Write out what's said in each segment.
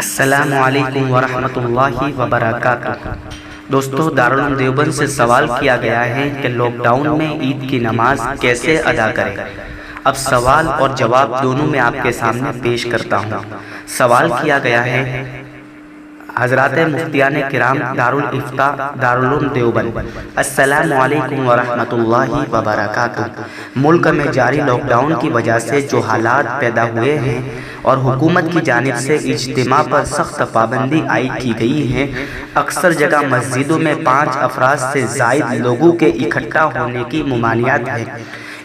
السلام علیکم ورحمۃ اللہ وبرکاتہ۔ دوستو، دارالعلوم دیوبند سے سوال کیا گیا ہے کہ لاک ڈاؤن میں عید کی نماز کیسے ادا کریں۔ اب سوال اور جواب دونوں میں آپ کے سامنے پیش کرتا ہوں۔ سوال کیا گیا ہے حضرات مفتیان کرام دارالافتاء دارالعلوم دیوبند، السلام علیکم ورحمۃ اللہ وبرکاتہ۔ ملک میں جاری لاک ڈاؤن کی وجہ سے جو حالات پیدا ہوئے ہیں اور حکومت کی جانب سے اجتماع پر سخت پابندی عائد کی گئی ہے، اکثر جگہ مسجدوں میں 5 افراد سے زائد لوگوں کے اکٹھا ہونے کی ممانعت ہے۔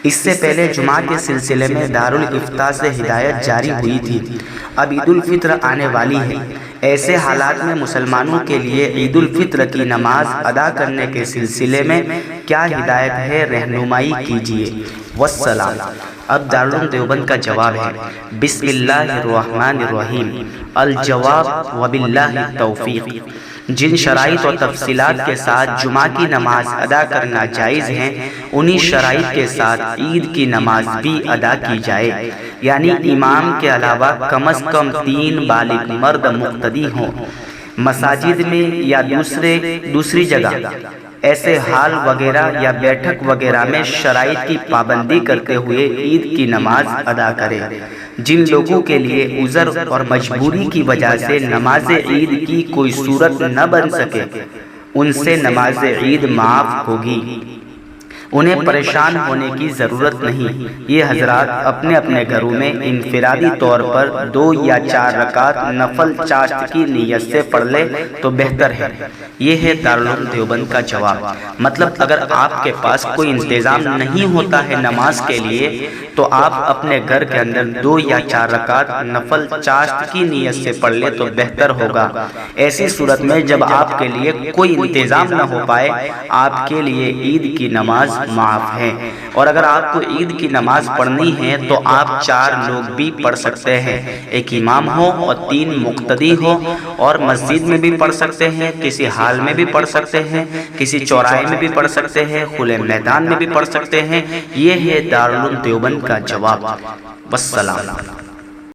اس سے پہلے جمعہ کے سلسلے میں دارالافتاء سے ہدایت جاری ہوئی تھی۔ اب عید الفطر آنے والی ہے، ایسے حالات میں مسلمانوں کے لیے عید الفطر کی نماز ادا کرنے کے سلسلے میں کیا ہدایت ہے، رہنمائی کیجیے۔ والسلام۔ اب دارالعلوم دیوبند کا جواب ہے، بسم اللہ الرحمن الرحیم۔ الجواب وباللہ التوفیق۔ جن شرائط و تفصیلات کے ساتھ جمعہ کی نماز ادا کرنا جائز ہیں، انہی شرائط کے ساتھ عید کی نماز بھی ادا کی جائے، یعنی امام کے علاوہ کم از کم 3 بالغ مرد مقتدی ہوں۔ مساجد میں یا دوسری جگہ ایسے ہال وغیرہ یا بیٹھک وغیرہ میں شرائط کی پابندی کرتے ہوئے عید کی نماز ادا کرے۔ جن لوگوں کے لیے عذر اور مجبوری کی وجہ سے نماز عید کی کوئی صورت نہ بن سکے، ان سے نماز عید معاف ہوگی، انہیں پریشان ہونے کی ضرورت نہیں۔ یہ حضرات اپنے اپنے گھروں میں انفرادی طور پر 2 یا 4 رکعت نفل چاشت کی نیت سے پڑھ لے تو بہتر ہے۔ یہ ہے دارالعلوم دیوبند کا جواب۔ مطلب اگر آپ کے پاس کوئی انتظام نہیں ہوتا ہے نماز کے لیے، تو آپ اپنے گھر کے اندر 2 یا 4 رکعت نفل چاشت کی نیت سے پڑھ لے تو بہتر ہوگا۔ ایسی صورت میں جب آپ کے لیے کوئی انتظام نہ ہو پائے، آپ کے لیے عید کی نماز معاف ہے۔ اور اگر آپ کو عید کی نماز پڑھنی ہے تو آپ 4 لوگ بھی پڑھ سکتے ہیں، ایک امام ہو اور 3 مقتدی ہو، اور مسجد میں بھی پڑھ سکتے ہیں، کسی ہال میں بھی پڑھ سکتے ہیں، کسی چوراہے میں بھی پڑھ سکتے ہیں، کھلے میدان میں بھی پڑھ سکتے ہیں۔ یہ ہے دارالعلوم دیوبند کا جواب۔ والسلام۔